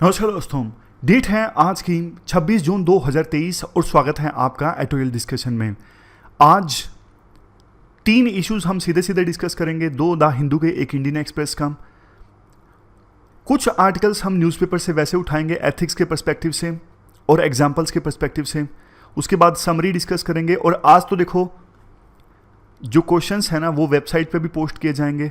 नमस्कार दोस्तों, डेट है आज की 26 जून 2023 और स्वागत है आपका एटोरियल डिस्कशन में। आज 3 इश्यूज हम सीधे सीधे डिस्कस करेंगे, 2 द हिंदू के, एक इंडियन एक्सप्रेस का। कुछ आर्टिकल्स हम न्यूज़पेपर से वैसे उठाएंगे एथिक्स के पर्सपेक्टिव से और एग्जाम्पल्स के पर्सपेक्टिव से। उसके बाद समरी डिस्कस करेंगे और आज तो देखो जो क्वेश्चंस है ना वो वेबसाइट पे भी पोस्ट किए जाएंगे।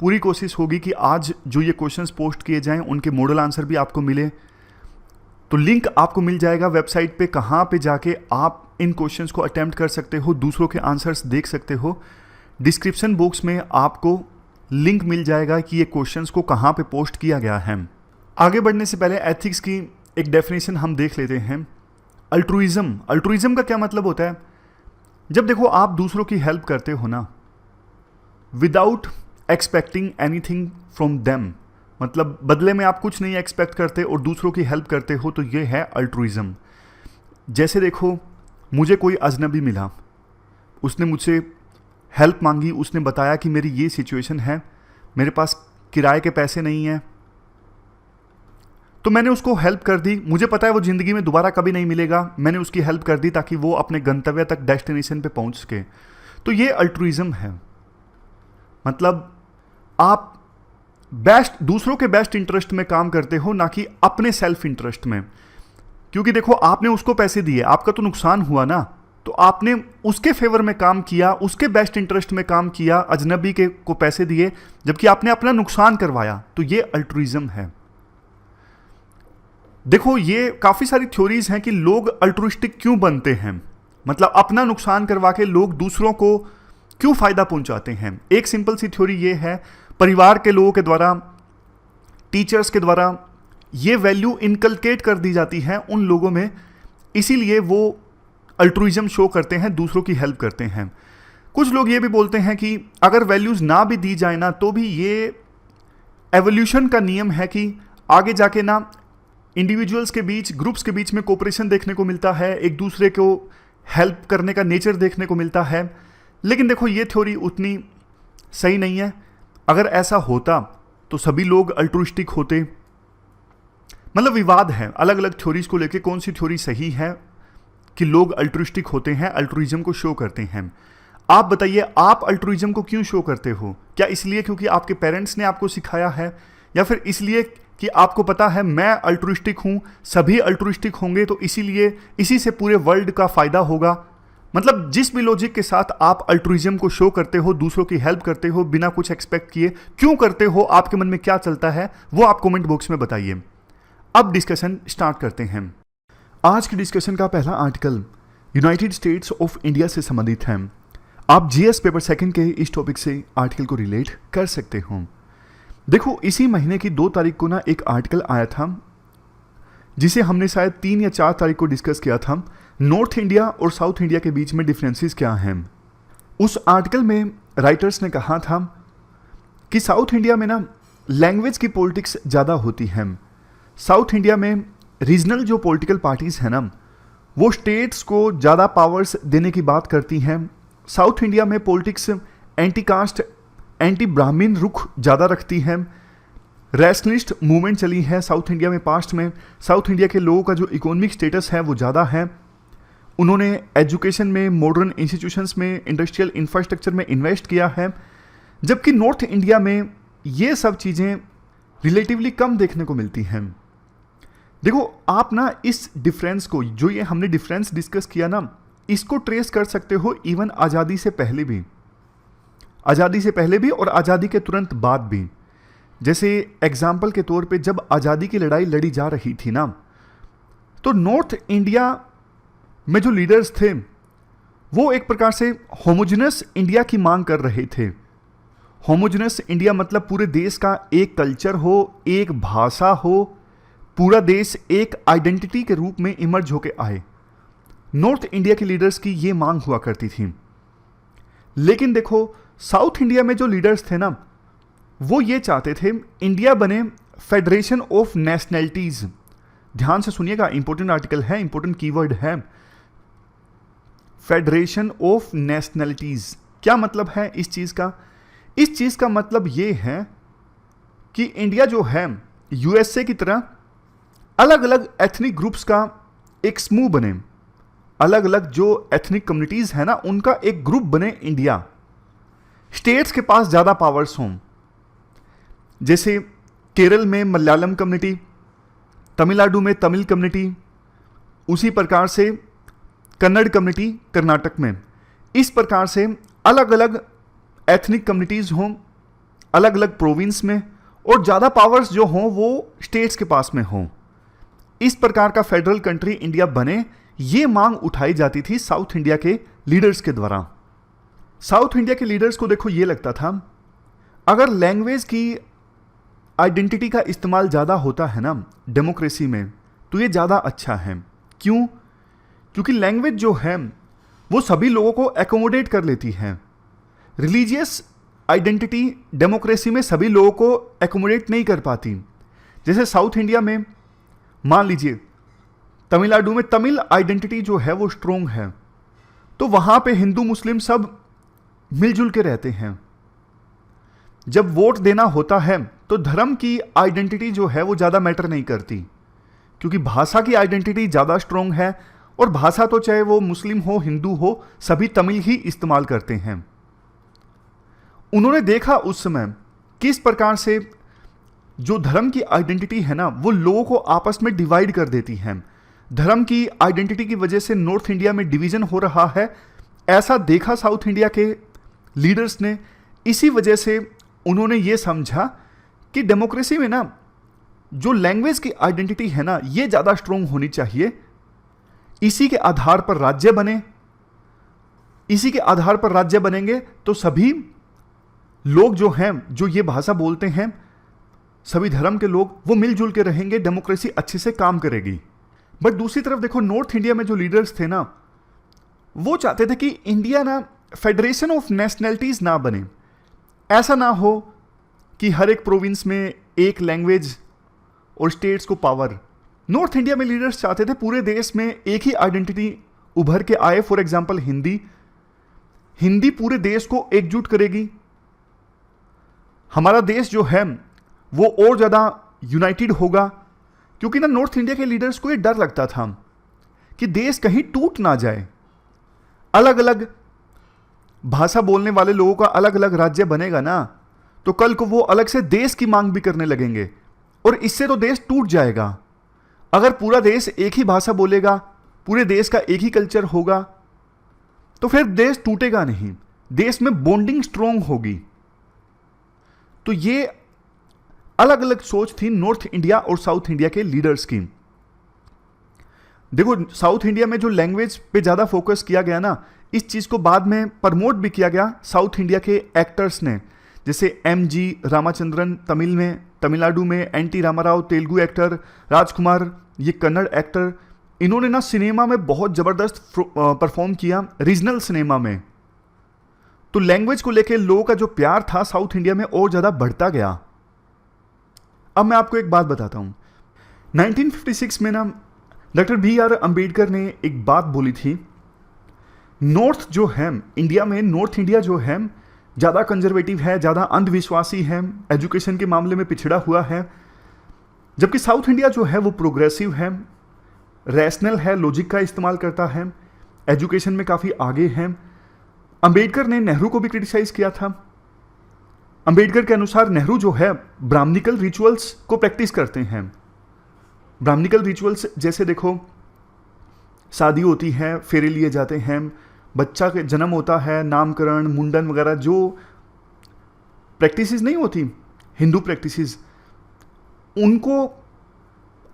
पूरी कोशिश होगी कि आज जो ये क्वेश्चंस पोस्ट किए जाएं उनके मॉडल आंसर भी आपको मिले। तो लिंक आपको मिल जाएगा वेबसाइट पे, कहाँ पे जाके आप इन क्वेश्चंस को अटेम्प्ट कर सकते हो, दूसरों के आंसर्स देख सकते हो। डिस्क्रिप्शन बॉक्स में आपको लिंक मिल जाएगा कि ये क्वेश्चंस को कहाँ पे पोस्ट किया गया है। आगे बढ़ने से पहले एथिक्स की एक डेफिनेशन हम देख लेते हैं। अल्ट्रुइज्म का क्या मतलब होता है? जब देखो आप दूसरों की हेल्प करते हो ना without expecting anything from them, मतलब बदले में आप कुछ नहीं एक्सपेक्ट करते और दूसरों की हेल्प करते हो, तो ये है अल्ट्रुइज्म। जैसे देखो मुझे कोई अजनबी मिला, उसने मुझसे हेल्प मांगी, उसने बताया कि मेरी ये सिचुएशन है, मेरे पास किराए के पैसे नहीं हैं, तो मैंने उसको हेल्प कर दी। मुझे पता है वो ज़िंदगी में दोबारा कभी नहीं मिलेगा, मैंने उसकी हेल्प कर दी ताकि वो अपने गंतव्य तक, डेस्टिनेशन पे पहुंच सके। तो ये अल्ट्रुइज्म है। मतलब आप दूसरों के बेस्ट इंटरेस्ट में काम करते हो, ना कि अपने सेल्फ इंटरेस्ट में। क्योंकि देखो आपने उसको पैसे दिए, आपका तो नुकसान हुआ ना, तो आपने उसके फेवर में काम किया, उसके बेस्ट इंटरेस्ट में काम किया, अजनबी के को पैसे दिए, जबकि आपने अपना नुकसान करवाया। तो ये अल्ट्रुइज्म है। देखो ये काफ़ी सारी थ्योरीज हैं कि लोग अल्ट्रुइस्टिक क्यों बनते हैं, मतलब अपना नुकसान करवा के लोग दूसरों को क्यों फायदा पहुंचाते हैं। एक सिंपल सी थ्योरी ये है, परिवार के लोगों के द्वारा, टीचर्स के द्वारा ये वैल्यू इनकलकेट कर दी जाती है उन लोगों में, इसीलिए वो अल्ट्रुइज्म शो करते हैं, दूसरों की हेल्प करते हैं। कुछ लोग ये भी बोलते हैं कि अगर वैल्यूज ना भी दी जाए ना, तो भी ये एवोल्यूशन का नियम है कि आगे जाके ना इंडिविजुअल्स के बीच, ग्रुप्स के बीच में कोऑपरेशन देखने को मिलता है, एक दूसरे को हेल्प करने का नेचर देखने को मिलता है। लेकिन देखो ये थ्योरी उतनी सही नहीं है। अगर ऐसा होता तो सभी लोग अल्ट्रुइस्टिक होते। मतलब विवाद है अलग अलग थ्योरीज को लेके, कौन सी थ्योरी सही है कि लोग अल्ट्रुइस्टिक होते हैं, अल्ट्रुइज्म को शो करते हैं। आप बताइए, आप अल्ट्रुइज्म को क्यों शो करते हो? क्या इसलिए क्योंकि आपके पेरेंट्स ने आपको सिखाया है, या फिर इसलिए कि आपको पता है मैं अल्ट्रुइस्टिक हूं, सभी अल्ट्रुइस्टिक होंगे, तो इसीलिए इसी से पूरे वर्ल्ड का फायदा होगा? मतलब जिस भी लॉजिक के साथ आप अल्ट्रुइज्म को शो करते हो, दूसरों की हेल्प करते हो बिना कुछ एक्सपेक्ट किए, क्यों करते हो, आपके मन में क्या चलता है, वो आप कमेंट बॉक्स में बताइए। अब डिस्कशन स्टार्ट करते हैं। आज की डिस्कशन का पहला article United states of India से संबंधित है। आप जीएस पेपर सेकंड के इस टॉपिक से आर्टिकल को रिलेट कर सकते हो। देखो इसी महीने की 2 तारीख को ना एक आर्टिकल आया था, जिसे हमने शायद 3 या 4 तारीख को डिस्कस किया था। नॉर्थ इंडिया और साउथ इंडिया के बीच में डिफरेंसेस क्या हैं। उस आर्टिकल में राइटर्स ने कहा था कि साउथ इंडिया में ना लैंग्वेज की पॉलिटिक्स ज़्यादा होती है। साउथ इंडिया में रीजनल जो पॉलिटिकल पार्टीज़ हैं ना, वो स्टेट्स को ज़्यादा पावर्स देने की बात करती हैं। साउथ इंडिया में पॉलिटिक्स एंटी कास्ट, एंटी ब्राह्मण रुख ज़्यादा रखती है। रैशनलिस्ट मूवमेंट चली है साउथ इंडिया में पास्ट में। साउथ इंडिया के लोगों का जो इकोनॉमिक स्टेटस है वो ज़्यादा है। उन्होंने एजुकेशन में, मॉडर्न इंस्टीट्यूशंस में, इंडस्ट्रियल इंफ्रास्ट्रक्चर में इन्वेस्ट किया है, जबकि नॉर्थ इंडिया में ये सब चीज़ें रिलेटिवली कम देखने को मिलती हैं। देखो आप ना इस डिफरेंस को, जो ये हमने डिफरेंस डिस्कस किया ना, इसको ट्रेस कर सकते हो इवन आज़ादी से पहले भी, आज़ादी से पहले भी और आज़ादी के तुरंत बाद भी। जैसे एग्जाम्पल के तौर पे जब आज़ादी की लड़ाई लड़ी जा रही थी ना, तो नॉर्थ इंडिया में जो लीडर्स थे वो एक प्रकार से होमोजेनस इंडिया की मांग कर रहे थे। होमोजेनस इंडिया मतलब पूरे देश का एक कल्चर हो, एक भाषा हो, पूरा देश एक आइडेंटिटी के रूप में इमर्ज होके आए। नॉर्थ इंडिया के लीडर्स की ये मांग हुआ करती थी। लेकिन देखो साउथ इंडिया में जो लीडर्स थे ना, वो ये चाहते थे इंडिया बने फेडरेशन ऑफ नेशनैलिटीज। ध्यान से सुनिएगा, इंपॉर्टेंट आर्टिकल है, इंपॉर्टेंट कीवर्ड है, फेडरेशन ऑफ नेशनैलिटीज। क्या मतलब है इस चीज का? इस चीज का मतलब ये है कि इंडिया जो है यूएसए की तरह अलग अलग एथनिक ग्रुप्स का एक समूह बने, अलग अलग जो एथनिक कम्युनिटीज है ना उनका एक ग्रुप बने इंडिया। स्टेट्स के पास ज़्यादा पावर्स हों, जैसे केरल में मलयालम कम्युनिटी, तमिलनाडु में तमिल कम्युनिटी, उसी प्रकार से कन्नड़ कम्युनिटी कर्नाटक में। इस प्रकार से अलग अलग एथनिक कम्युनिटीज़ हों अलग अलग प्रोविंस में, और ज़्यादा पावर्स जो हों वो स्टेट्स के पास में हों। इस प्रकार का फेडरल कंट्री इंडिया बने, ये मांग उठाई जाती थी साउथ इंडिया के लीडर्स के द्वारा। साउथ इंडिया के लीडर्स को देखो ये लगता था अगर लैंग्वेज की आइडेंटिटी का इस्तेमाल ज़्यादा होता है ना डेमोक्रेसी में, तो ये ज़्यादा अच्छा है। क्यों? क्योंकि लैंग्वेज जो है वो सभी लोगों को एकोमोडेट कर लेती है। रिलीजियस आइडेंटिटी डेमोक्रेसी में सभी लोगों को एकोमोडेट नहीं कर पाती। जैसे साउथ इंडिया में मान लीजिए तमिलनाडु में तमिल आइडेंटिटी जो है वो स्ट्रोंग है, तो वहाँ पे हिंदू मुस्लिम सब मिलजुल के रहते हैं। जब वोट देना होता है तो धर्म की आइडेंटिटी जो है वो ज़्यादा मैटर नहीं करती, क्योंकि भाषा की आइडेंटिटी ज़्यादा स्ट्रोंग है, और भाषा तो चाहे वो मुस्लिम हो हिंदू हो सभी तमिल ही इस्तेमाल करते हैं। उन्होंने देखा उस समय किस प्रकार से जो धर्म की आइडेंटिटी है ना वो लोगों को आपस में डिवाइड कर देती है। धर्म की आइडेंटिटी की वजह से नॉर्थ इंडिया में डिवीजन हो रहा है, ऐसा देखा साउथ इंडिया के लीडर्स ने। इसी वजह से उन्होंने ये समझा कि डेमोक्रेसी में ना जो लैंग्वेज की आइडेंटिटी है ना ये ज़्यादा स्ट्रोंग होनी चाहिए। इसी के आधार पर राज्य बने, इसी के आधार पर राज्य बनेंगे तो सभी लोग जो हैं जो ये भाषा बोलते हैं, सभी धर्म के लोग, वो मिलजुल के रहेंगे, डेमोक्रेसी अच्छे से काम करेगी। बट दूसरी तरफ देखो नॉर्थ इंडिया में जो लीडर्स थे ना वो चाहते थे कि इंडिया ना फेडरेशन ऑफ नेशनैलिटीज ना बने। ऐसा ना हो कि हर एक प्रोविंस में एक लैंग्वेज और स्टेट्स को पावर। नॉर्थ इंडिया में लीडर्स चाहते थे पूरे देश में एक ही आइडेंटिटी उभर के आए। फॉर एग्जांपल हिंदी पूरे देश को एकजुट करेगी, हमारा देश जो है वो और ज़्यादा यूनाइटेड होगा। क्योंकि ना नॉर्थ इंडिया के लीडर्स को ये डर लगता था कि देश कहीं टूट ना जाए, अलग अलग भाषा बोलने वाले लोगों का अलग अलग राज्य बनेगा ना तो कल को वो अलग से देश की मांग भी करने लगेंगे, और इससे तो देश टूट जाएगा। अगर पूरा देश एक ही भाषा बोलेगा, पूरे देश का एक ही कल्चर होगा, तो फिर देश टूटेगा नहीं, देश में बॉन्डिंग स्ट्रोंग होगी। तो ये अलग अलग सोच थी नॉर्थ इंडिया और साउथ इंडिया के लीडर्स की। देखो साउथ इंडिया में जो लैंग्वेज पे ज़्यादा फोकस किया गया ना, इस चीज़ को बाद में प्रमोट भी किया गया साउथ इंडिया के एक्टर्स ने, जैसे MG रामाचंद्रन तमिल में, तमिलनाडु में NT रामाराव तेलुगु एक्टर, राजकुमार ये कन्नड़ एक्टर, इन्होंने ना सिनेमा में बहुत ज़बरदस्त परफॉर्म किया रीजनल सिनेमा में। तो लैंग्वेज को लेके लोगों का जो प्यार था साउथ इंडिया में और ज़्यादा बढ़ता गया। अब मैं आपको एक बात बताता हूँ। 1956 में ना डॉक्टर BR अम्बेडकर ने एक बात बोली थी, नॉर्थ जो है इंडिया में, नॉर्थ इंडिया जो है ज़्यादा कंजर्वेटिव है, ज़्यादा अंधविश्वासी है, एजुकेशन के मामले में पिछड़ा हुआ है, जबकि साउथ इंडिया जो है वो प्रोग्रेसिव है, रैशनल है, लॉजिक का इस्तेमाल करता है, एजुकेशन में काफ़ी आगे है। अम्बेडकर ने नेहरू को भी क्रिटिसाइज किया था। अम्बेडकर के अनुसार नेहरू जो है ब्राह्मणिकल रिचुअल्स को प्रैक्टिस करते हैं। ब्राह्मणिकल रिचुअल्स जैसे देखो शादी होती है, फेरे लिए जाते हैं, बच्चा के जन्म होता है, नामकरण, मुंडन वगैरह जो प्रैक्टिसेस नहीं होती हिंदू प्रैक्टिसेस, उनको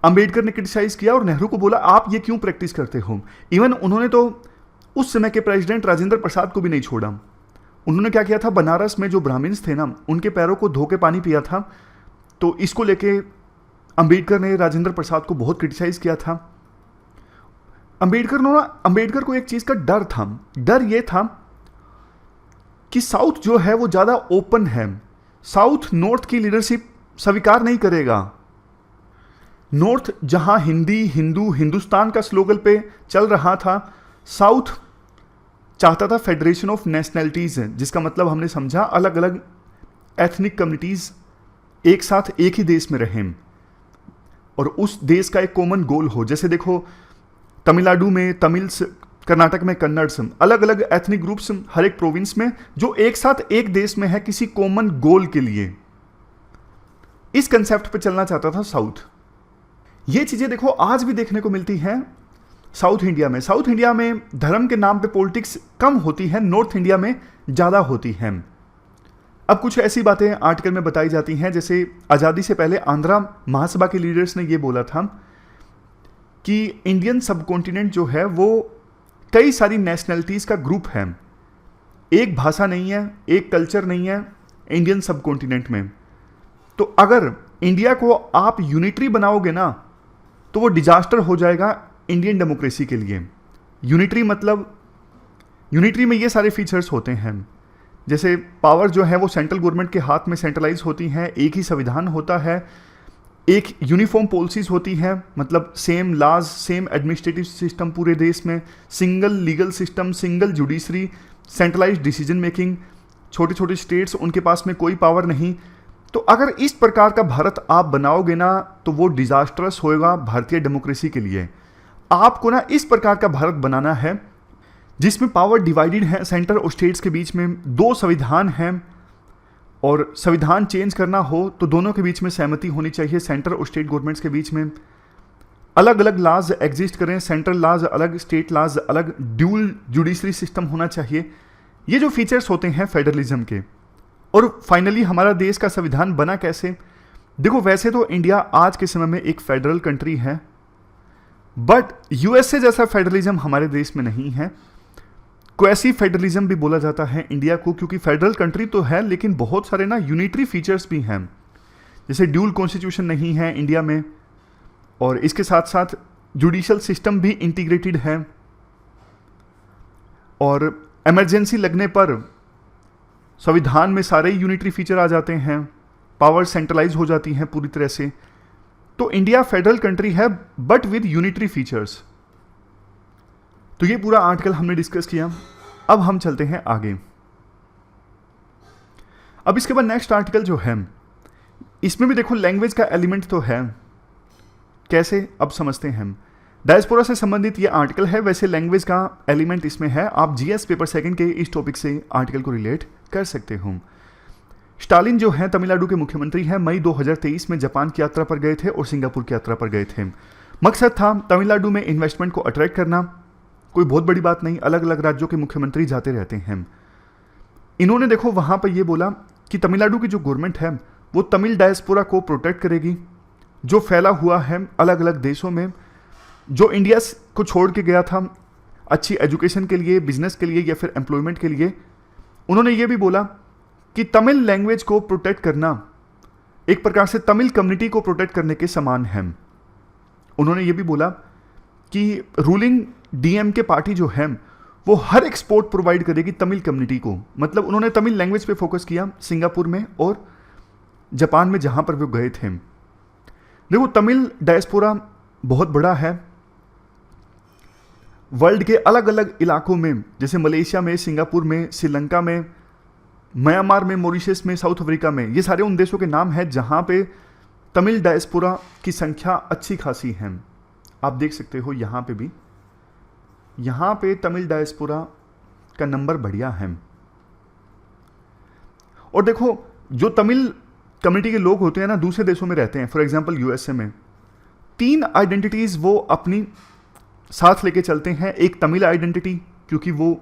अम्बेडकर ने क्रिटिसाइज किया और नेहरू को बोला आप ये क्यों प्रैक्टिस करते हो। इवन उन्होंने तो उस समय के प्रेसिडेंट राजेंद्र प्रसाद को भी नहीं छोड़ा। उन्होंने क्या किया था, बनारस में जो ब्राह्मण्स थे ना उनके पैरों को धो के पानी पिया था। तो इसको लेके अम्बेडकर ने राजेंद्र प्रसाद को बहुत क्रिटिसाइज किया था। अम्बेडकर को एक चीज़ का डर था, डर ये था कि साउथ जो है वो ज़्यादा ओपन है, साउथ नॉर्थ की लीडरशिप स्वीकार नहीं करेगा। नॉर्थ जहां हिंदी, हिंदू, हिंदुस्तान का स्लोगन पे चल रहा था, साउथ चाहता था फेडरेशन ऑफ नेशनैलिटीज़, जिसका मतलब हमने समझा अलग अलग एथनिक कम्युनिटीज़ एक साथ एक ही देश में रहें। और उस देश का एक कॉमन गोल हो। जैसे देखो तमिलनाडु में तमिल्स, कर्नाटक में कन्नड्स, अलग अलग एथनिक ग्रुप्स हर एक प्रोविंस में जो एक साथ एक देश में है किसी कॉमन गोल के लिए। इस कंसेप्ट पे चलना चाहता था साउथ। ये चीजें देखो आज भी देखने को मिलती हैं साउथ इंडिया में। साउथ इंडिया में धर्म के नाम पे पॉलिटिक्स कम होती है, नॉर्थ इंडिया में ज्यादा होती है। अब कुछ ऐसी बातें आर्टिकल में बताई जाती हैं, जैसे आज़ादी से पहले आंध्रा महासभा के लीडर्स ने ये बोला था कि इंडियन सबकॉन्टिनेंट जो है वो कई सारी नेशनलिटीज़ का ग्रुप है, एक भाषा नहीं है, एक कल्चर नहीं है इंडियन सबकॉन्टिनेंट में। तो अगर इंडिया को आप यूनिटरी बनाओगे ना तो वो डिजास्टर हो जाएगा इंडियन डेमोक्रेसी के लिए। यूनिटरी मतलब, यूनिटरी में ये सारे फीचर्स होते हैं, जैसे पावर जो है वो सेंट्रल गवर्नमेंट के हाथ में सेंट्रलाइज होती है, एक ही संविधान होता है, एक यूनिफॉर्म पॉलिसीज होती है, मतलब same laws, same administrative system पूरे देश में, single legal system, single judiciary, centralize decision making, छोटे छोटे स्टेट्स उनके पास में कोई पावर नहीं। तो अगर इस प्रकार का भारत आप बनाओगे ना तो वो डिजास्टरस होएगा भारतीय डेमोक्रेसी के लिए। आपको ना इस प्रकार का भारत बनाना है जिसमें पावर डिवाइडेड है सेंटर और स्टेट्स के बीच में, दो संविधान हैं और संविधान चेंज करना हो तो दोनों के बीच में सहमति होनी चाहिए, सेंटर और स्टेट गवर्नमेंट्स के बीच में। अलग अलग लॉज एग्जिस्ट करें, सेंट्रल लॉज अलग, स्टेट लॉज अलग, ड्यूल जुडिशरी सिस्टम होना चाहिए। ये जो फीचर्स होते हैं फेडरलिज्म के। और फाइनली हमारा देश का संविधान बना कैसे? देखो वैसे तो इंडिया आज के समय में एक फेडरल कंट्री है, बट यूएसए जैसा फेडरलिज्म हमारे देश में नहीं है। क्वेसी फेडरलिज्म भी बोला जाता है इंडिया को, क्योंकि फेडरल कंट्री तो है लेकिन बहुत सारे ना यूनिटरी फीचर्स भी हैं, जैसे ड्यूल कॉन्स्टिट्यूशन नहीं है इंडिया में, और इसके साथ साथ जुडिशियल सिस्टम भी इंटीग्रेटेड है, और इमरजेंसी लगने पर संविधान में सारे यूनिटरी फीचर आ जाते हैं, पावर सेंट्रलाइज हो जाती हैं पूरी तरह से। तो इंडिया फेडरल कंट्री है बट विद यूनिटरी फीचर्स। तो ये पूरा आर्टिकल हमने डिस्कस किया। अब हम चलते हैं आगे। अब इसके बाद नेक्स्ट आर्टिकल जो है इसमें भी देखो लैंग्वेज का एलिमेंट तो है, कैसे अब समझते हैं। डायस्पोरा से संबंधित ये आर्टिकल है, वैसे लैंग्वेज का एलिमेंट इसमें है। आप जीएस पेपर सेकंड के इस टॉपिक से आर्टिकल को रिलेट कर सकते हो। स्टालिन जो है तमिलनाडु के मुख्यमंत्री हैं, मई 2023 में जापान की यात्रा पर गए थे और सिंगापुर की यात्रा पर गए थे। मकसद था तमिलनाडु में इन्वेस्टमेंट को अट्रैक्ट करना। कोई बहुत बड़ी बात नहीं, अलग अलग राज्यों के मुख्यमंत्री जाते रहते हैं। इन्होंने देखो वहां पर यह बोला कि तमिलनाडु की जो गवर्नमेंट है वो तमिल डायस्पोरा को प्रोटेक्ट करेगी, जो फैला हुआ है अलग अलग देशों में, जो इंडिया को छोड़ के गया था अच्छी एजुकेशन के लिए, बिजनेस के लिए या फिर एम्प्लॉयमेंट के लिए। उन्होंने ये भी बोला कि तमिल लैंग्वेज को प्रोटेक्ट करना एक प्रकार से तमिल कम्युनिटी को प्रोटेक्ट करने के समान है। उन्होंने ये भी बोला कि रूलिंग डीएमके पार्टी जो है वो हर एक सपोर्ट प्रोवाइड करेगी तमिल कम्युनिटी को। मतलब उन्होंने तमिल लैंग्वेज पे फोकस किया सिंगापुर में और जापान में जहां पर वो गए थे। देखो तमिल डायस्पोरा बहुत बड़ा है, वर्ल्ड के अलग अलग इलाकों में, जैसे मलेशिया में, सिंगापुर में, श्रीलंका में, म्यांमार में, मॉरिशस में, साउथ अफ्रीका में, ये सारे उन देशों के नाम हैं जहां पे तमिल डायस्पोरा की संख्या अच्छी खासी है। आप देख सकते हो यहां पे भी, यहां पे तमिल डायस्पोरा का नंबर बढ़िया है। और देखो जो तमिल कम्युनिटी के लोग होते हैं ना, दूसरे देशों में रहते हैं, फॉर एग्जांपल यूएसए में, 3 आइडेंटिटीज वो अपनी साथ लेके चलते हैं। एक तमिल आइडेंटिटी क्योंकि वो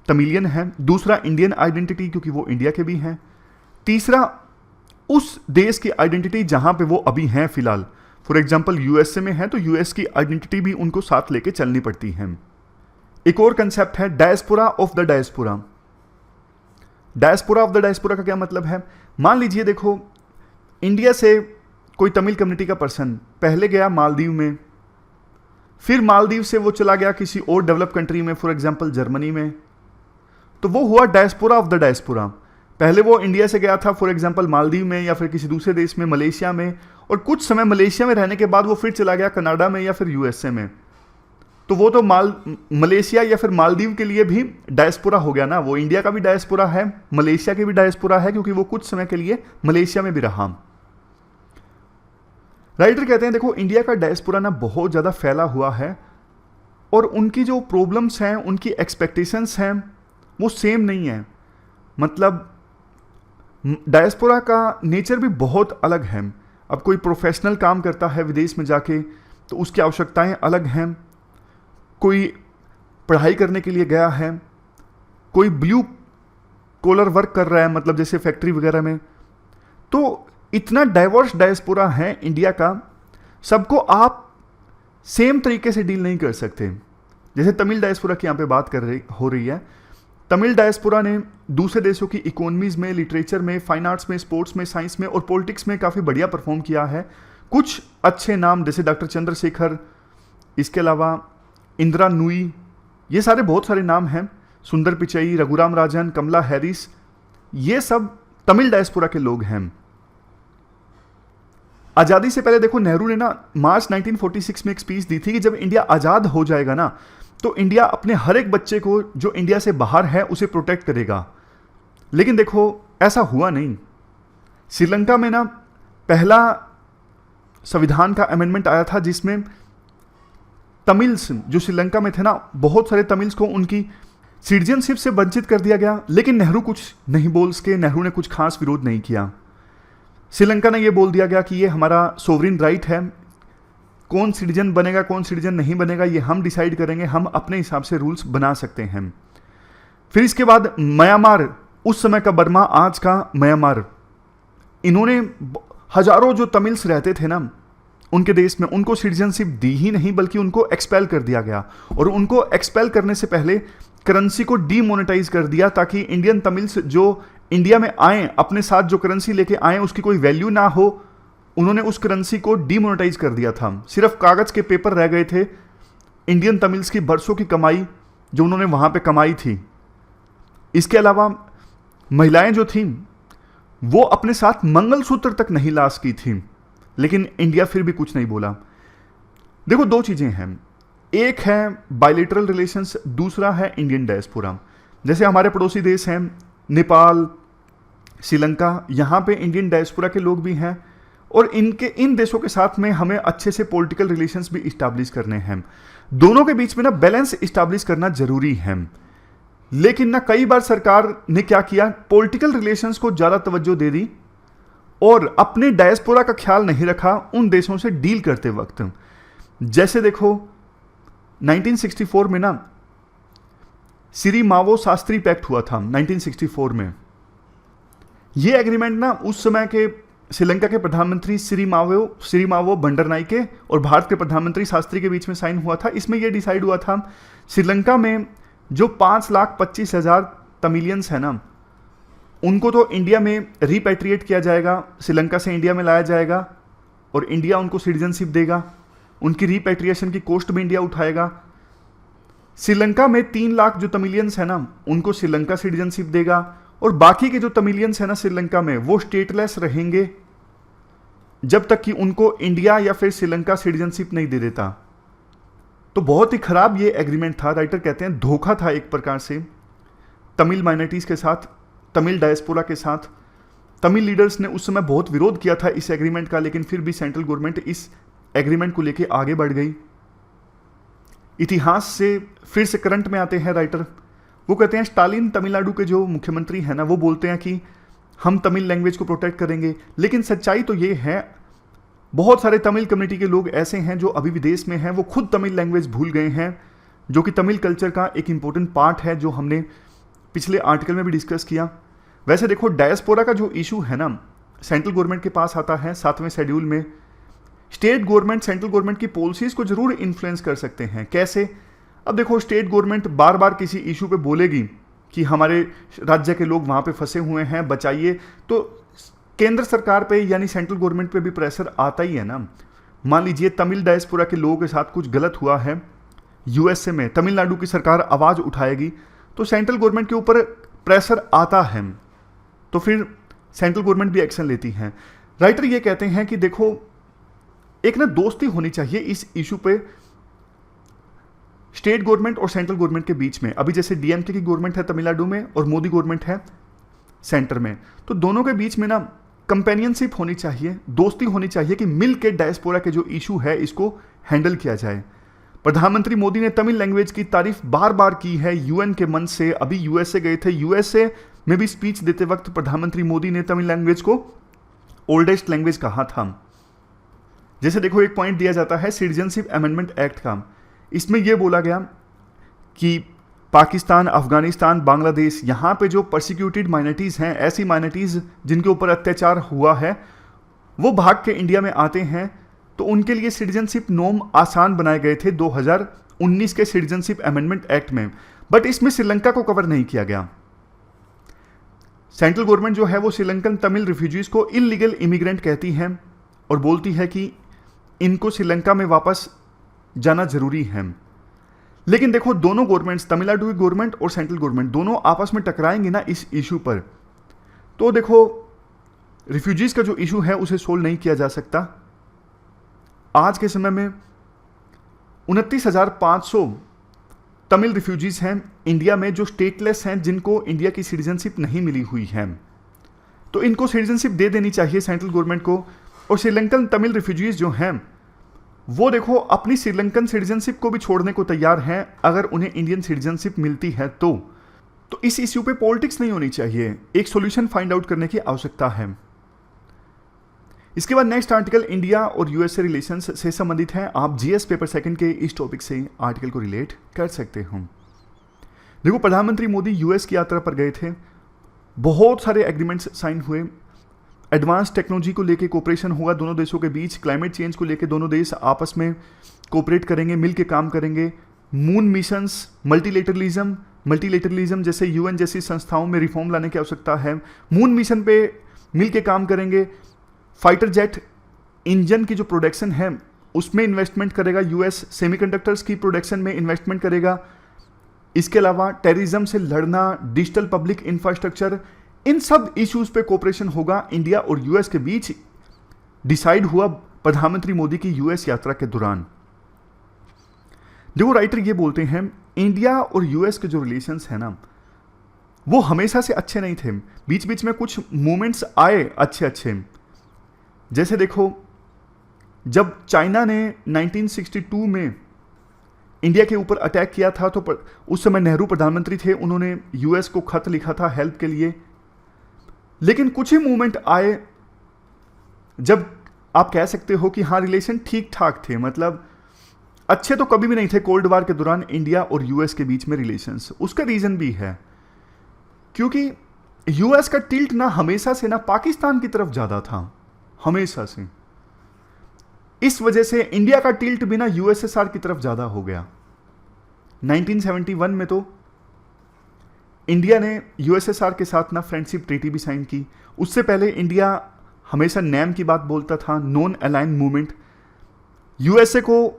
तमिलियन है, दूसरा इंडियन आइडेंटिटी क्योंकि वो इंडिया के भी हैं, तीसरा उस देश की आइडेंटिटी जहां पे वो अभी हैं फिलहाल। फॉर एग्जांपल यूएसए में है तो यूएस की आइडेंटिटी भी उनको साथ लेके चलनी पड़ती है। एक और कंसेप्ट है diaspora of the diaspora. Diaspora of the diaspora का क्या मतलब है? मान लीजिए देखो इंडिया से कोई तमिल कम्युनिटी का पर्सन पहले गया मालदीव में, फिर मालदीव से वो चला गया किसी और डेवलप कंट्री में, फॉर एग्जांपल जर्मनी में, तो वो हुआ डायस्पोरा ऑफ द डायस्पोरा। पहले वो इंडिया से गया था फॉर एग्जांपल मालदीव में या फिर किसी दूसरे देश में, मलेशिया में, और कुछ समय मलेशिया में रहने के बाद वो फिर चला गया कनाडा में या फिर यूएसए में। तो वो तो मलेशिया या फिर मालदीव के लिए भी डायस्पोरा हो गया ना। वो इंडिया का भी डायस्पोरा है, मलेशिया के भी डायस्पोरा है, क्योंकि वो कुछ समय के लिए मलेशिया में भी रहा। राइटर कहते हैं देखो इंडिया का डायस्पोरा ना बहुत ज़्यादा फैला हुआ है और उनकी जो प्रॉब्लम्स हैं, उनकी एक्सपेक्टेशंस हैं, वो सेम नहीं है। मतलब डायस्पोरा का नेचर भी बहुत अलग है। अब कोई प्रोफेशनल काम करता है विदेश में जाके तो उसकी आवश्यकताएं अलग हैं, कोई पढ़ाई करने के लिए गया है, कोई ब्लू कॉलर वर्क कर रहा है, मतलब जैसे फैक्ट्री वगैरह में। तो इतना डाइवर्स डायस्पोरा है इंडिया का, सबको आप सेम तरीके से डील नहीं कर सकते। जैसे तमिल डायस्पोरा की यहाँ पे बात हो रही है। तमिल डायस्पोरा ने दूसरे देशों की इकोनॉमीज में, लिटरेचर में, फाइन आर्ट्स में, स्पोर्ट्स में, साइंस में और पॉलिटिक्स में काफ़ी बढ़िया परफॉर्म किया है। कुछ अच्छे नाम जैसे डॉक्टर चंद्रशेखर, इसके अलावा इंदिरा नूई, ये सारे बहुत सारे नाम हैं, सुंदर पिचई, रघुराम राजन, कमला हैरिस, ये सब तमिल डायस्पोरा के लोग हैं। आज़ादी से पहले देखो नेहरू ने ना मार्च 1946 में एक स्पीच दी थी कि जब इंडिया आज़ाद हो जाएगा ना तो इंडिया अपने हर एक बच्चे को जो इंडिया से बाहर है उसे प्रोटेक्ट करेगा। लेकिन देखो ऐसा हुआ नहीं। श्रीलंका में ना पहला संविधान का अमेंडमेंट आया था जिसमें तमिल्स जो श्रीलंका में थे ना, बहुत सारे तमिल्स को उनकी सिटीजनशिप से वंचित कर दिया गया। लेकिन नेहरू कुछ नहीं बोल सके, नेहरू ने कुछ खास विरोध नहीं किया। श्रीलंका ने यह बोल दिया गया कि ये हमारा सोवरिन राइट है, कौन सिटीजन बनेगा कौन सिटीजन नहीं बनेगा ये हम डिसाइड करेंगे, हम अपने हिसाब से रूल्स बना सकते हैं। फिर इसके बाद म्यांमार, उस समय का बर्मा आज का म्यांमार, इन्होंने हजारों जो तमिल्स रहते थे ना उनके देश में, उनको सिटीजनशिप दी ही नहीं बल्कि उनको एक्सपेल कर दिया गया। और उनको एक्सपेल करने से पहले करेंसी को डीमोनेटाइज कर दिया ताकि इंडियन तमिल्स जो इंडिया में आए अपने साथ जो करेंसी लेके आए उसकी कोई वैल्यू ना हो। उन्होंने उस करेंसी को डीमोनेटाइज कर दिया था, सिर्फ कागज के पेपर रह गए थे। इंडियन तमिल्स की बरसों की कमाई जो उन्होंने वहां पे कमाई थी। इसके अलावा महिलाएं जो थीं वो अपने साथ मंगलसूत्र तक नहीं ला सकी थी, लेकिन इंडिया फिर भी कुछ नहीं बोला। देखो दो चीजें हैं, एक है बायलैटरल रिलेशंस, दूसरा है इंडियन डायस्पोरा। जैसे हमारे पड़ोसी देश हैं नेपाल, श्रीलंका, यहाँ पे इंडियन डायस्पोरा के लोग भी हैं और इन देशों के साथ में हमें अच्छे से पॉलिटिकल रिलेशंस भी इस्टेब्लिश करने हैं। दोनों के बीच में ना बैलेंस इस्टेब्लिश करना जरूरी है। लेकिन ना कई बार सरकार ने क्या किया, पॉलिटिकल रिलेशंस को ज्यादा तवज्जो दे दी और अपने डायस्पोरा का ख्याल नहीं रखा उन देशों से डील करते वक्त। जैसे देखो 1964 में ना सिरी मावो शास्त्री पैक्ट हुआ था 1964 में। यह एग्रीमेंट ना उस समय के श्रीलंका के प्रधानमंत्री सिरिमावो बंडरनाइके और भारत के प्रधानमंत्री शास्त्री के बीच में साइन हुआ था। इसमें यह डिसाइड हुआ था श्रीलंका में जो 5,25,000 तमिलियंस है ना उनको तो इंडिया में रिपैट्रिएट किया जाएगा, श्रीलंका से इंडिया में लाया जाएगा और इंडिया उनको सिटीजनशिप देगा। उनकी रिपैट्रिएशन की कॉस्ट भी इंडिया उठाएगा। श्रीलंका में 3 लाख जो तमिलियंस है ना उनको श्रीलंका सिटीजनशिप देगा और बाकी के जो तमिलियंस है ना श्रीलंका में वो स्टेटलेस रहेंगे जब तक कि उनको इंडिया या फिर श्रीलंका सिटीजनशिप नहीं दे देता। तो बहुत ही खराब ये एग्रीमेंट था। राइटर कहते हैं धोखा था एक प्रकार से तमिल माइनॉरिटीज के साथ, तमिल डायस्पोरा के साथ। तमिल लीडर्स ने उस समय बहुत विरोध किया था इस एग्रीमेंट का, लेकिन फिर भी सेंट्रल गवर्नमेंट इस एग्रीमेंट को लेकर आगे बढ़ गई। इतिहास से फिर से करंट में आते हैं राइटर। वो कहते हैं स्टालिन तमिलनाडु के जो मुख्यमंत्री हैं ना वो बोलते हैं कि हम तमिल लैंग्वेज को प्रोटेक्ट करेंगे, लेकिन सच्चाई तो ये है बहुत सारे तमिल कम्युनिटी के लोग ऐसे हैं जो अभी विदेश में हैं, वो खुद तमिल लैंग्वेज भूल गए हैं, जो कि तमिल कल्चर का एक इंपॉर्टेंट पार्ट है, जो हमने पिछले आर्टिकल में भी डिस्कस किया। वैसे देखो डायस्पोरा का जो इशू है ना सेंट्रल गवर्नमेंट के पास आता है 7वें शेड्यूल में। स्टेट गवर्नमेंट सेंट्रल गवर्नमेंट की पॉलिसीज को जरूर इन्फ्लुएंस कर सकते हैं। कैसे? अब देखो स्टेट गवर्नमेंट बार बार किसी इशू पे बोलेगी कि हमारे राज्य के लोग वहाँ पे फंसे हुए हैं, बचाइए, तो केंद्र सरकार पे यानी सेंट्रल गवर्नमेंट पे भी प्रेशर आता ही है ना। मान लीजिए तमिल डायस्पोरा के लोगों के साथ कुछ गलत हुआ है यूएसए में, तमिलनाडु की सरकार आवाज़ उठाएगी तो सेंट्रल गवर्नमेंट के ऊपर प्रेशर आता है, तो फिर सेंट्रल गवर्नमेंट भी एक्शन लेती है। राइटर ये कहते हैं कि देखो एक ना दोस्ती होनी चाहिए इस इशू पे स्टेट गवर्नमेंट और सेंट्रल गवर्नमेंट के बीच में। अभी जैसे डीएमके की गवर्नमेंट है तमिलनाडु में और मोदी गवर्नमेंट है सेंटर में, तो दोनों के बीच में ना कंपेनियनशिप होनी चाहिए, दोस्ती होनी चाहिए कि मिल के डायस्पोरा के जो इशू है इसको हैंडल किया जाए। प्रधानमंत्री मोदी ने तमिल लैंग्वेज की तारीफ बार बार की है यूएन के मंच से। अभी यूएसए गए थे, यूएसए में भी स्पीच देते वक्त प्रधानमंत्री मोदी ने तमिल लैंग्वेज को ओल्डेस्ट लैंग्वेज कहा था। जैसे देखो एक पॉइंट दिया जाता है सिटीजनशिप अमेंडमेंट एक्ट का, इसमें यह बोला गया कि पाकिस्तान, अफगानिस्तान, बांग्लादेश, यहाँ पे जो परसिक्यूटेड माइनॉरिटीज़ हैं, ऐसी माइनॉरिटीज़ जिनके ऊपर अत्याचार हुआ है, वो भाग के इंडिया में आते हैं, तो उनके लिए सिटीजनशिप नॉर्म आसान बनाए गए थे 2019 के सिटीजनशिप अमेंडमेंट एक्ट में। बट इसमें श्रीलंका को कवर नहीं किया गया। सेंट्रल गवर्नमेंट जो है वो श्रीलंकन तमिल रिफ्यूजीज को इलीगल इमिग्रेंट कहती है और बोलती है कि इनको श्रीलंका में वापस जाना जरूरी है। लेकिन देखो दोनों गवर्नमेंट्स, तमिलनाडु की गवर्नमेंट और सेंट्रल गवर्नमेंट, दोनों आपस में टकराएंगे ना इस इशू पर, तो देखो रिफ्यूजीज का जो इशू है उसे सोल्व नहीं किया जा सकता। आज के समय में 29,500 तमिल रिफ्यूजीज हैं इंडिया में जो स्टेटलेस हैं, जिनको इंडिया की सिटीजनशिप नहीं मिली हुई है, तो इनको सिटीजनशिप दे देनी चाहिए सेंट्रल गवर्नमेंट को। और श्रीलंकन तमिल रिफ्यूजीज जो हैं वो देखो अपनी श्रीलंकन सिटीजनशिप को भी छोड़ने को तैयार हैं अगर उन्हें इंडियन सिटीजनशिप मिलती है तो इस इश्यू पे पॉलिटिक्स नहीं होनी चाहिए, एक सॉल्यूशन फाइंड आउट करने की आवश्यकता है। इसके बाद नेक्स्ट आर्टिकल इंडिया और यूएसए रिलेशंस से संबंधित है। आप जीएस पेपर सेकंड के इस टॉपिक से आर्टिकल को रिलेट कर सकते हो। देखो प्रधानमंत्री मोदी यूएस की यात्रा पर गए थे, बहुत सारे एग्रीमेंट्स साइन हुए, एडवांस टेक्नोलॉजी को लेके कोऑपरेशन होगा दोनों देशों के बीच, क्लाइमेट चेंज को लेके दोनों देश आपस में कोऑपरेट करेंगे, मिल के काम करेंगे, मून मिशंस, मल्टीलेटरलिज्म जैसे यूएन जैसी संस्थाओं में रिफॉर्म लाने की आवश्यकता है, मून मिशन पे मिल के काम करेंगे, फाइटर जेट इंजन की जो प्रोडक्शन है उसमें इन्वेस्टमेंट करेगा यूएस, सेमीकंडक्टर्स की प्रोडक्शन में इन्वेस्टमेंट करेगा। इसके अलावा टेररिज्म से लड़ना, डिजिटल पब्लिक इंफ्रास्ट्रक्चर, इन सब इश्यूज पे कोऑपरेशन होगा इंडिया और यूएस के बीच, डिसाइड हुआ प्रधानमंत्री मोदी की यूएस यात्रा के दौरान। देखो राइटर ये बोलते हैं इंडिया और यूएस के जो रिलेशंस है ना वो हमेशा से अच्छे नहीं थे, बीच बीच में कुछ मोमेंट्स आए अच्छे। जैसे देखो जब चाइना ने 1962 में इंडिया के ऊपर अटैक किया था तो उस समय नेहरू प्रधानमंत्री थे, उन्होंने यूएस को खत लिखा था हेल्प के लिए। लेकिन कुछ ही मूवमेंट आए जब आप कह सकते हो कि हाँ रिलेशन ठीक ठाक थे, मतलब अच्छे तो कभी भी नहीं थे कोल्ड वार के दौरान इंडिया और यूएस के बीच में रिलेशंस। उसका रीजन भी है क्योंकि यूएस का टिल्ट ना हमेशा से ना पाकिस्तान की तरफ ज्यादा था, हमेशा से। इस वजह से इंडिया का टिल्ट भी ना यूएसएसआर की तरफ ज्यादा हो गया। 1971 में तो इंडिया ने यूएसएसआर के साथ ना फ्रेंडशिप ट्रीटी भी साइन की। उससे पहले इंडिया हमेशा नैम की बात बोलता था, नॉन अलाइन मूवमेंट। यूएसए को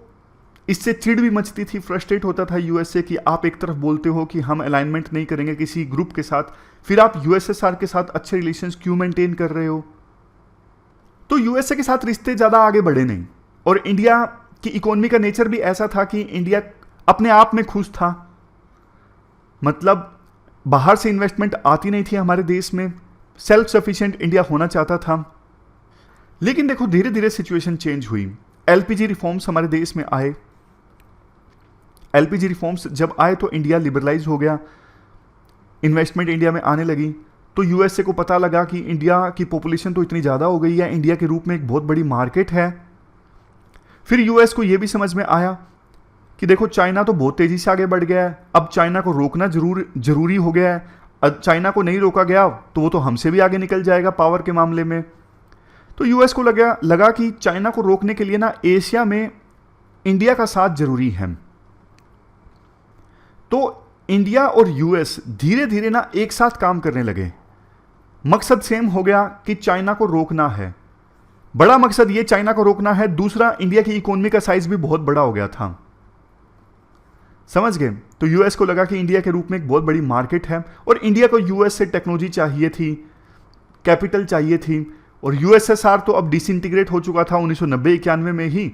इससे चिढ़ भी मचती थी, फ्रस्ट्रेट होता था यूएसए कि आप एक तरफ बोलते हो कि हम अलाइनमेंट नहीं करेंगे किसी ग्रुप के साथ, फिर आप यूएसएसआर के साथ अच्छे रिलेशंस क्यों मेंटेन कर रहे हो। तो यूएसए के साथ रिश्ते ज़्यादा आगे बढ़े नहीं। और इंडिया की इकोनॉमी का नेचर भी ऐसा था कि इंडिया अपने आप में खुश था, मतलब बाहर से इन्वेस्टमेंट आती नहीं थी हमारे देश में, सेल्फ सफिशिएंट इंडिया होना चाहता था। लेकिन देखो धीरे धीरे सिचुएशन चेंज हुई, एलपीजी रिफॉर्म्स हमारे देश में आए। एलपीजी रिफॉर्म्स जब आए तो इंडिया लिबरलाइज हो गया, इन्वेस्टमेंट इंडिया में आने लगी। तो यूएसए को पता लगा कि इंडिया की पॉपुलेशन तो इतनी ज़्यादा हो गई है, इंडिया के रूप में एक बहुत बड़ी मार्केट है। फिर यूएस को यह भी समझ में आया कि देखो चाइना तो बहुत तेज़ी से आगे बढ़ गया है, अब चाइना को रोकना जरूरी हो गया है। अब चाइना को नहीं रोका गया तो वो तो हमसे भी आगे निकल जाएगा पावर के मामले में। तो यूएस को लगा कि चाइना को रोकने के लिए ना एशिया में इंडिया का साथ जरूरी है। तो इंडिया और यूएस धीरे धीरे ना एक साथ काम करने लगे। मकसद सेम हो गया कि चाइना को रोकना है, बड़ा मकसद ये चाइना को रोकना है। दूसरा, इंडिया की इकोनॉमी का साइज भी बहुत बड़ा हो गया था, समझ गए। तो यूएस को लगा कि इंडिया के रूप में एक बहुत बड़ी मार्केट है और इंडिया को यूएस से टेक्नोलॉजी चाहिए थी, कैपिटल चाहिए थी। और यूएसएसआर तो अब डिसइंटीग्रेट हो चुका था 1990-91 में ही।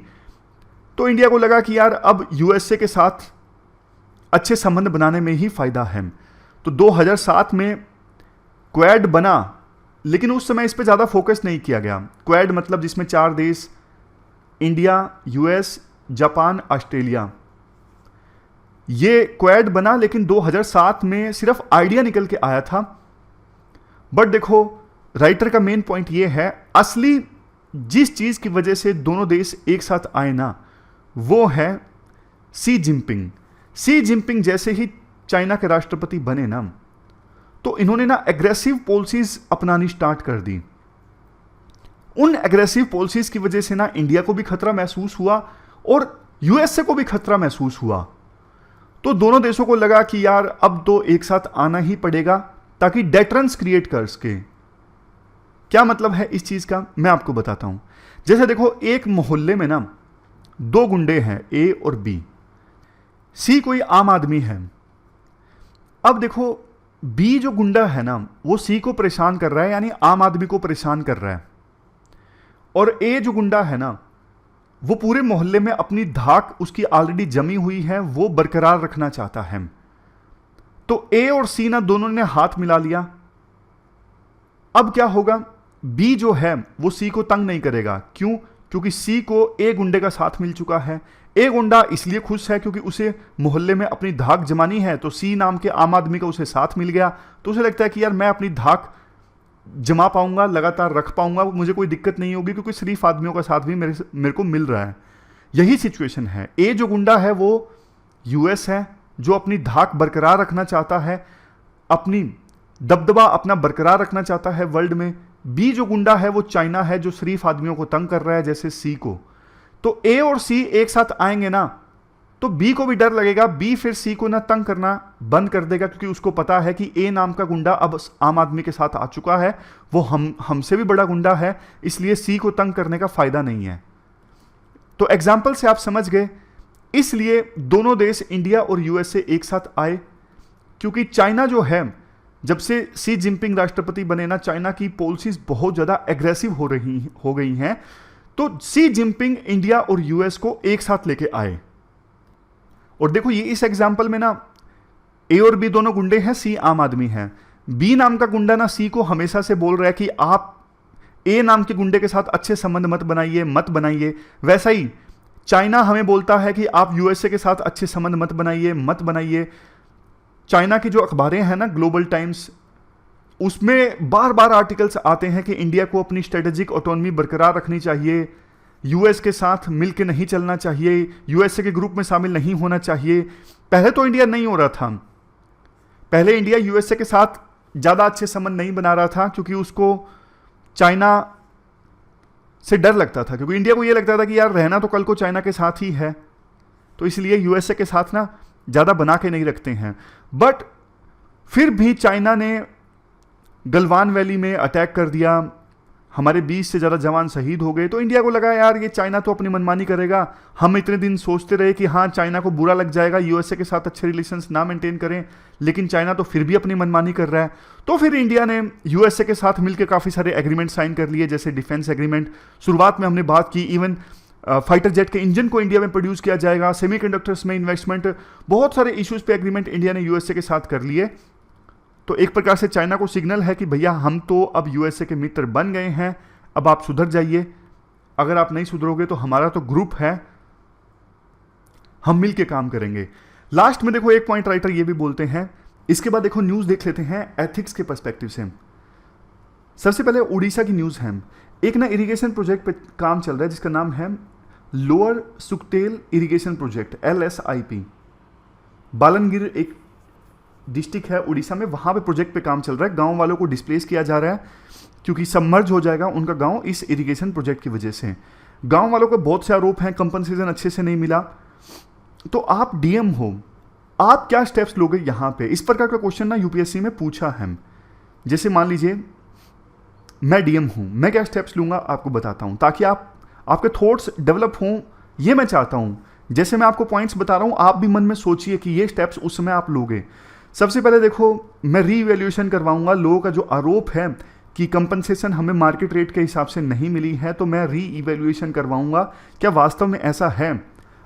तो इंडिया को लगा कि यार अब यूएसए के साथ अच्छे संबंध बनाने में ही फायदा है। तो 2007 में क्वाड बना लेकिन उस समय इस पे ज़्यादा फोकस नहीं किया गया। क्वाड मतलब जिसमें 4 देश, इंडिया, यूएस, जापान, ऑस्ट्रेलिया, ये क्वाड बना, लेकिन 2007 में सिर्फ आइडिया निकल के आया था। बट देखो, राइटर का मेन पॉइंट ये है, असली जिस चीज़ की वजह से दोनों देश एक साथ आए ना, वो है शी जिनपिंग। शी जिनपिंग जैसे ही चाइना के राष्ट्रपति बने ना, तो इन्होंने ना एग्रेसिव पॉलिसीज अपनानी स्टार्ट कर दी। उन एग्रेसिव पॉलिसीज की वजह से ना इंडिया को भी खतरा महसूस हुआ और यूएसए को भी खतरा महसूस हुआ। तो दोनों देशों को लगा कि यार अब तो एक साथ आना ही पड़ेगा ताकि डेटरेंस क्रिएट कर सके। क्या मतलब है इस चीज का, मैं आपको बताता हूं। जैसे देखो, एक मोहल्ले में ना 2 गुंडे हैं, ए और बी। सी कोई आम आदमी है। अब देखो, बी जो गुंडा है ना, वो सी को परेशान कर रहा है, यानी आम आदमी को परेशान कर रहा है। और ए जो गुंडा है ना, वो पूरे मोहल्ले में अपनी धाक उसकी ऑलरेडी जमी हुई है, वो बरकरार रखना चाहता है। तो ए और सी ना दोनों ने हाथ मिला लिया। अब क्या होगा, बी जो है वो सी को तंग नहीं करेगा। क्यों? क्योंकि सी को ए गुंडे का साथ मिल चुका है। ए गुंडा इसलिए खुश है क्योंकि उसे मोहल्ले में अपनी धाक जमानी है, तो सी नाम के आम आदमी का उसे साथ मिल गया। तो उसे लगता है कि यार मैं अपनी धाक जमा पाऊंगा, लगातार रख पाऊंगा, मुझे कोई दिक्कत नहीं होगी क्योंकि शरीफ आदमियों का साथ भी मेरे को मिल रहा है। यही सिचुएशन है। ए जो गुंडा है वो यूएस है, जो अपनी धाक बरकरार रखना चाहता है, अपनी दबदबा अपना बरकरार रखना चाहता है वर्ल्ड में। बी जो गुंडा है वो चाइना है, जो शरीफ आदमियों को तंग कर रहा है, जैसे सी को। तो ए और सी एक साथ आएंगे ना, तो बी को भी डर लगेगा। बी फिर सी को ना तंग करना बंद कर देगा, क्योंकि उसको पता है कि ए नाम का गुंडा अब आम आदमी के साथ आ चुका है, वो हमसे भी बड़ा गुंडा है, इसलिए सी को तंग करने का फायदा नहीं है। तो एग्जाम्पल से आप समझ गए, इसलिए दोनों देश इंडिया और यूएसए एक साथ आए, क्योंकि चाइना जो है, जब से शी जिनपिंग राष्ट्रपति बने ना, चाइना की पॉलिसीज बहुत ज्यादा एग्रेसिव हो गई हैं। तो शी जिनपिंग इंडिया और यूएस को एक साथ लेके आए। और देखो, ये इस एग्जाम्पल में ना ए और बी दोनों गुंडे हैं, सी आम आदमी है। बी नाम का गुंडा ना सी को हमेशा से बोल रहा है कि आप ए नाम के गुंडे के साथ अच्छे संबंध मत बनाइए। वैसा ही चाइना हमें बोलता है कि आप यूएसए के साथ अच्छे संबंध मत बनाइए। चाइना की जो अखबारें हैं ना, ग्लोबल टाइम्स, उसमें बार बार आर्टिकल्स आते हैं कि इंडिया को अपनी स्ट्रेटेजिक ऑटोनॉमी बरकरार रखनी चाहिए, यूएस के साथ मिलकर नहीं चलना चाहिए, यूएसए के ग्रुप में शामिल नहीं होना चाहिए। पहले तो इंडिया नहीं हो रहा था, पहले इंडिया यूएसए के साथ ज़्यादा अच्छे संबंध नहीं बना रहा था, क्योंकि उसको चाइना से डर लगता था, क्योंकि इंडिया को यह लगता था कि यार रहना तो कल को चाइना के साथ ही है, तो इसलिए यूएसए के साथ ना ज़्यादा बना के नहीं रखते हैं। बट फिर भी चाइना ने गलवान वैली में अटैक कर दिया, हमारे 20 से ज़्यादा जवान शहीद हो गए। तो इंडिया को लगा यार ये चाइना तो अपनी मनमानी करेगा। हम इतने दिन सोचते रहे कि हाँ चाइना को बुरा लग जाएगा यूएसए के साथ अच्छे रिलेशंस ना मेंटेन करें, लेकिन चाइना तो फिर भी अपनी मनमानी कर रहा है। तो फिर इंडिया ने यूएसए के साथ मिलकर काफ़ी सारे एग्रीमेंट साइन कर लिए, जैसे डिफेंस एग्रीमेंट। शुरुआत में हमने बात की, इवन फाइटर जेट के इंजन को इंडिया में प्रोड्यूस किया जाएगा, सेमीकंडक्टर्स में इन्वेस्टमेंट, बहुत सारे इश्यूज पे एग्रीमेंट इंडिया ने यूएसए के साथ कर लिए। तो एक प्रकार से चाइना को सिग्नल है कि भैया हम तो अब यूएसए के मित्र बन गए हैं, अब आप सुधर जाइए। अगर आप नहीं सुधरोगे तो हमारा तो ग्रुप है, हम मिल के काम करेंगे। लास्ट में देखो एक पॉइंट राइटर ये भी बोलते हैं, इसके बाद देखो न्यूज़ देख लेते हैं एथिक्स के पर्सपेक्टिव से। सबसे पहले उड़ीसा की न्यूज़ है। एक ना इरिगेशन प्रोजेक्ट पे काम चल रहा है जिसका नाम है लोअर सुकतेल इरिगेशन प्रोजेक्ट, LSIP। बालनगिर एक डिस्ट्रिक्ट है उड़ीसा में, वहाँ पे प्रोजेक्ट पे काम चल रहा है। गांव वालों को डिस्प्लेस किया जा रहा है क्योंकि सबमर्ज हो जाएगा उनका गांव इस इरिगेशन प्रोजेक्ट की वजह से। गांव वालों को बहुत से आरोप हैं, कंपनसेशन अच्छे से नहीं मिला। तो आप डीएम हो, आप क्या स्टेप्स लोगे यहाँ पे? इस प्रकार का क्वेश्चन ना यूपीएससी में पूछा है। जैसे मान लीजिए मैं डीएम हूँ, मैं क्या स्टेप्स लूँगा आपको बताता हूँ, ताकि आपके थॉट्स डेवलप हों, ये मैं चाहता हूँ। जैसे मैं आपको पॉइंट्स बता रहा हूँ, आप भी मन में सोचिए कि ये स्टेप्स उस समय आप लोगे। सबसे पहले देखो, मैं रीवैल्यूएशन करवाऊंगा लोगों का जो आरोप है कि कंपनसेशन हमें मार्केट रेट के हिसाब से नहीं मिली है, तो मैं रीइवैल्यूएशन करवाऊंगा, क्या वास्तव में ऐसा है।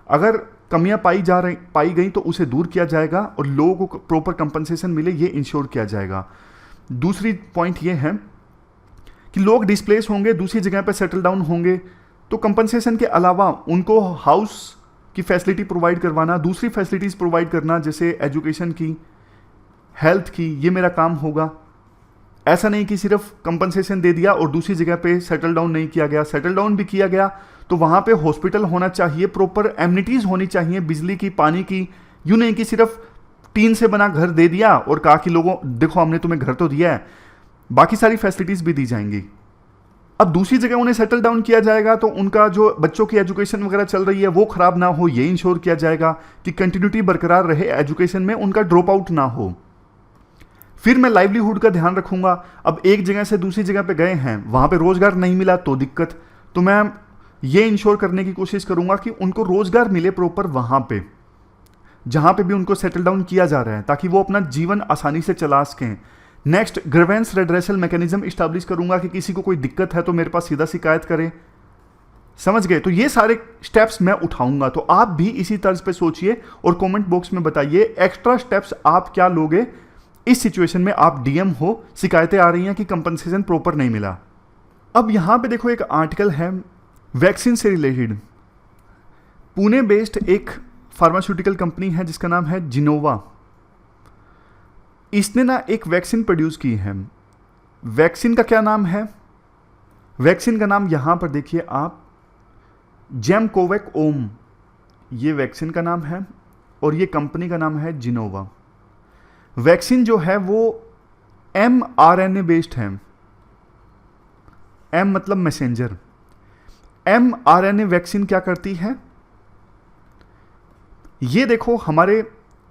अगर कमियां पाई गई तो उसे दूर किया जाएगा और लोगों को प्रॉपर कंपनसेशन मिले, ये इंश्योर किया जाएगा। दूसरी पॉइंट ये है कि लोग डिस्प्लेस होंगे, दूसरी जगह पे सेटल डाउन होंगे, तो कंपनसेशन के अलावा उनको हाउस की फैसिलिटी प्रोवाइड करवाना, दूसरी फैसिलिटीज़ प्रोवाइड करना जैसे एजुकेशन की, हेल्थ की, ये मेरा काम होगा। ऐसा नहीं कि सिर्फ कंपनसेशन दे दिया और दूसरी जगह पे सेटल डाउन नहीं किया गया। सेटल डाउन भी किया गया तो वहाँ पे हॉस्पिटल होना चाहिए, प्रॉपर एमिनिटीज़ होनी चाहिए, बिजली की, पानी की। यूँ नहीं कि सिर्फ टीन से बना घर दे दिया और कहा कि लोगों देखो हमने तुम्हें घर तो दिया है, बाकी सारी फैसिलिटीज़ भी दी जाएंगी। अब दूसरी जगह उन्हें सेटल डाउन किया जाएगा तो उनका जो बच्चों की एजुकेशन वगैरह चल रही है वो खराब ना हो, ये इंश्योर किया जाएगा कि कंटिन्यूटी बरकरार रहे एजुकेशन में, उनका ड्रॉप आउट ना हो। फिर मैं लाइवलीहुड का ध्यान रखूंगा। अब एक जगह से दूसरी जगह पे गए हैं, वहां पे रोजगार नहीं मिला तो दिक्कत, तो मैं ये इंश्योर करने की कोशिश करूंगा कि उनको रोजगार मिले प्रॉपर वहां पे जहां पे भी उनको सेटल डाउन किया जा रहा है, ताकि वो अपना जीवन आसानी से चला सकें। Next, grievance redressal mechanism establish करूंगा कि किसी को कोई दिक्कत है तो मेरे पास सीधा शिकायत करें। समझ गए? तो ये सारे स्टेप्स मैं उठाऊंगा, तो आप भी इसी तर्ज पे सोचिए और कमेंट बॉक्स में बताइए एक्स्ट्रा स्टेप्स आप क्या लोगे इस सिचुएशन में। आप डीएम हो, शिकायतें आ रही हैं कि कंपनसेशन प्रॉपर नहीं मिला। अब यहां पे देखो एक आर्टिकल है वैक्सीन से रिलेटेड। पुणे बेस्ड एक फार्मास्यूटिकल कंपनी है जिसका नाम है जिनोवा। इसने ना एक वैक्सीन प्रोड्यूस की है। वैक्सीन का क्या नाम है? वैक्सीन का नाम यहां पर देखिए आप, जेमकोवैक ओम, ये वैक्सीन का नाम है और ये कंपनी का नाम है जिनोवा। वैक्सीन जो है वो mRNA बेस्ड है। M मतलब मैसेंजर। mRNA वैक्सीन क्या करती है? ये देखो हमारे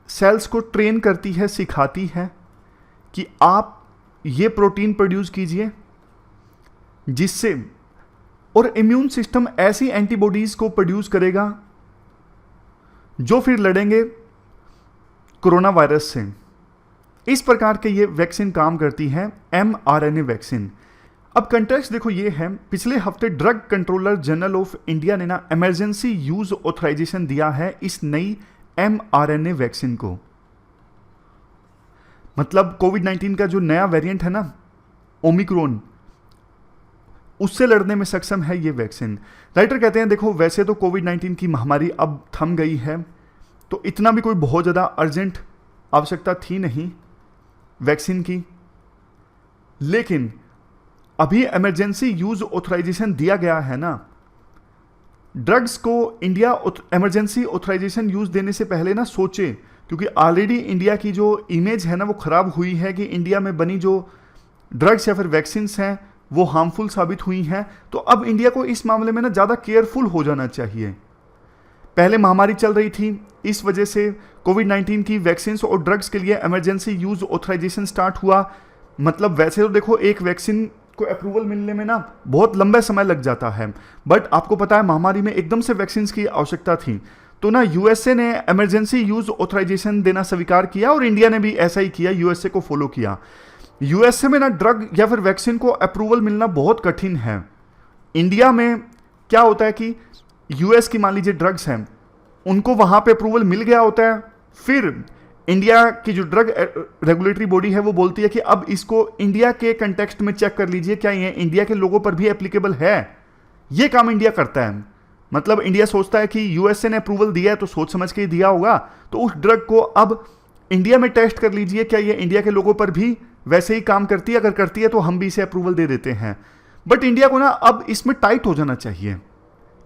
सेल्स को ट्रेन करती है, सिखाती है कि आप ये प्रोटीन प्रोड्यूस कीजिए जिससे, और इम्यून सिस्टम ऐसी एंटीबॉडीज को प्रोड्यूस करेगा जो फिर लड़ेंगे कोरोना वायरस से। इस प्रकार के ये वैक्सीन काम करती है, mRNA वैक्सीन। अब कंटेक्स्ट देखो ये है, पिछले हफ्ते drug controller general of India ने ना इमरजेंसी यूज ऑथराइजेशन दिया है इस नई mRNA वैक्सीन को। मतलब कोविड-19 का जो नया वेरिएंट है ना ओमिक्रॉन, उससे लड़ने में सक्षम है ये वैक्सीन। राइटर कहते हैं देखो वैसे तो कोविड-19 की महामारी अब थम गई है, तो इतना भी कोई बहुत ज़्यादा अर्जेंट आवश्यकता थी नहीं वैक्सीन की, लेकिन अभी इमरजेंसी यूज ऑथराइजेशन दिया गया है ना। ड्रग्स को इंडिया इमरजेंसी ऑथराइजेशन यूज देने से पहले ना सोचे, क्योंकि ऑलरेडी इंडिया की जो इमेज है ना वो खराब हुई है कि इंडिया में बनी जो ड्रग्स या फिर वैक्सीन्स हैं वो हार्मफुल साबित हुई हैं। तो अब इंडिया को इस मामले में ना ज़्यादा केयरफुल हो जाना चाहिए। पहले महामारी चल रही थी, इस वजह से कोविड-19 की वैक्सीन्स और ड्रग्स के लिए इमरजेंसी यूज ऑथराइजेशन स्टार्ट हुआ। मतलब वैसे तो देखो एक वैक्सीन को अप्रूवल मिलने में ना बहुत लंबा समय लग जाता है, बट आपको पता है महामारी में एकदम से वैक्सीन की आवश्यकता थी, तो ना यूएसए ने इमरजेंसी यूज ऑथराइजेशन देना स्वीकार किया और इंडिया ने भी ऐसा ही किया, यूएसए को फॉलो किया। यूएसए में ना ड्रग या फिर वैक्सीन को अप्रूवल मिलना बहुत कठिन है। इंडिया में क्या होता है कि यूएस की मान लीजिए ड्रग्स हैं, उनको वहां पे अप्रूवल मिल गया होता है, फिर इंडिया की जो ड्रग रेगुलेटरी बॉडी है वो बोलती है कि अब इसको इंडिया के कंटेक्स्ट में चेक कर लीजिए क्या ये इंडिया के लोगों पर भी एप्लीकेबल है। ये काम इंडिया करता है। मतलब इंडिया सोचता है कि यूएसए ने अप्रूवल दिया है तो सोच समझ के ही दिया होगा, तो उस ड्रग को अब इंडिया में टेस्ट कर लीजिए क्या ये इंडिया के लोगों पर भी वैसे ही काम करती है, अगर करती है तो हम भी इसे अप्रूवल दे देते हैं। बट इंडिया को ना अब इसमें टाइट हो जाना चाहिए।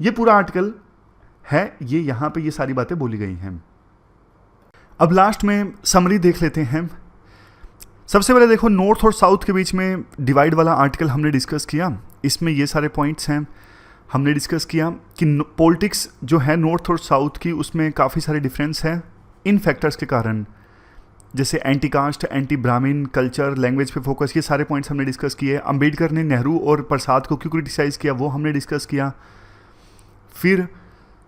ये पूरा आर्टिकल है, ये यहां पे ये सारी बातें बोली गई हैं। अब लास्ट में समरी देख लेते हैं। सबसे पहले देखो नॉर्थ और साउथ के बीच में डिवाइड वाला आर्टिकल हमने डिस्कस किया। इसमें ये सारे पॉइंट्स हैं। हमने डिस्कस किया कि पॉलिटिक्स जो है नॉर्थ और साउथ की उसमें काफ़ी सारे डिफरेंस हैं इन फैक्टर्स के कारण, जैसे एंटी कास्ट, एंटी ब्राह्मण, कल्चर, लैंग्वेज पे फोकस, ये सारे पॉइंट्स हमने डिस्कस किए। अंबेडकर ने नेहरू और प्रसाद को क्यों क्रिटिसाइज़ किया वो हमने डिस्कस किया। फिर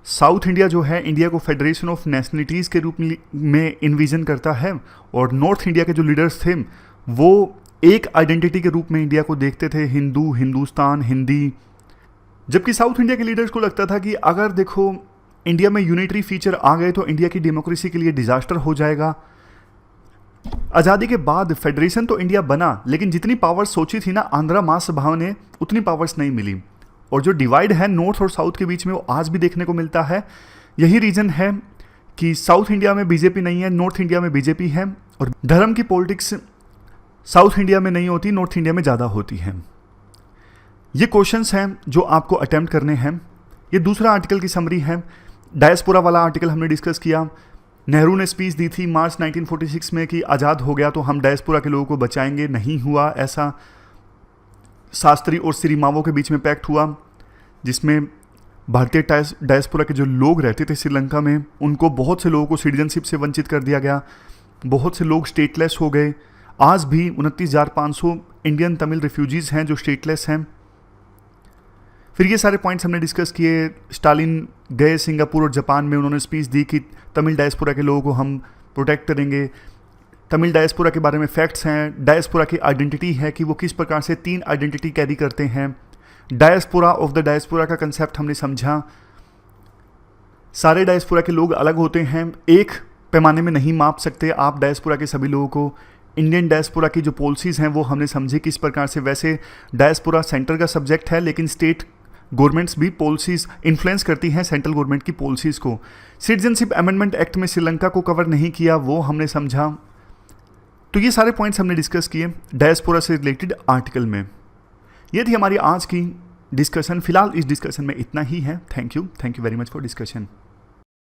साउथ इंडिया जो है इंडिया को फेडरेशन ऑफ नेशनलिटीज़ के रूप में इन्विजन करता है, और नॉर्थ इंडिया के जो लीडर्स थे वो एक आइडेंटिटी के रूप में इंडिया को देखते थे, हिंदू, हिंदुस्तान, हिंदी। जबकि साउथ इंडिया के लीडर्स को लगता था कि अगर देखो इंडिया में यूनिटरी फीचर आ गए तो इंडिया की डेमोक्रेसी के लिए डिजास्टर हो जाएगा। आज़ादी के बाद फेडरेशन तो इंडिया बना, लेकिन जितनी पावर्स सोची थी ना आंध्रा महासभा ने, उतनी पावर्स नहीं मिली। और जो डिवाइड है नॉर्थ और साउथ के बीच में, वो आज भी देखने को मिलता है। यही रीज़न है कि साउथ इंडिया में बीजेपी नहीं है, नॉर्थ इंडिया में बीजेपी है। और धर्म की पॉलिटिक्स साउथ इंडिया में नहीं होती, नॉर्थ इंडिया में ज़्यादा होती है। ये क्वेश्चंस हैं जो आपको अटेम्प्ट करने हैं। ये दूसरा आर्टिकल की समरी है। डायस्पोरा वाला आर्टिकल हमने डिस्कस किया। नेहरू ने स्पीच दी थी मार्च 1946 में कि आज़ाद हो गया तो हम डायस्पोरा के लोगों को बचाएंगे। नहीं हुआ ऐसा। शास्त्री और सिरिमावो के बीच में पैक्ट हुआ, जिसमें भारतीय डायस्पोरा के जो लोग रहते थे श्रीलंका में, उनको बहुत से लोगों को सिटीजनशिप से वंचित कर दिया गया। बहुत से लोग स्टेटलेस हो गए। आज भी 29,500 इंडियन तमिल रिफ्यूजीज़ हैं जो स्टेटलेस हैं। फिर ये सारे पॉइंट्स हमने डिस्कस किए। स्टालिन गए सिंगापुर और जापान में, उन्होंने स्पीच दी कि तमिल डायस्पोरा के लोगों को हम प्रोटेक्ट करेंगे। तमिल डायस्पोरा के बारे में फैक्ट्स हैं। डायस्पोरा की आइडेंटिटी है कि वो किस प्रकार से 3 आइडेंटिटी कैरी करते हैं। डायस्पोरा ऑफ द डायस्पोरा का कंसेप्ट हमने समझा। सारे डायस्पोरा के लोग अलग होते हैं, एक पैमाने में नहीं माप सकते आप डायस्पोरा के सभी लोगों को। इंडियन डायस्पोरा की जो पॉलिसीज़ हैं वो हमने समझी किस प्रकार से। वैसे डायस्पोरा सेंटर का सब्जेक्ट है, लेकिन स्टेट गवर्नमेंट्स भी पॉलिसीज़ इन्फ्लुएंस करती हैं सेंट्रल गवर्नमेंट की पॉलिसीज़ को। सिटीजनशिप अमेंडमेंट एक्ट में श्रीलंका को कवर नहीं किया, वो हमने समझा। तो ये सारे पॉइंट्स हमने डिस्कस किए डायस्पोरा से रिलेटेड आर्टिकल में। ये थी हमारी आज की डिस्कशन। फिलहाल इस डिस्कशन में इतना ही है। Thank you very much for discussion.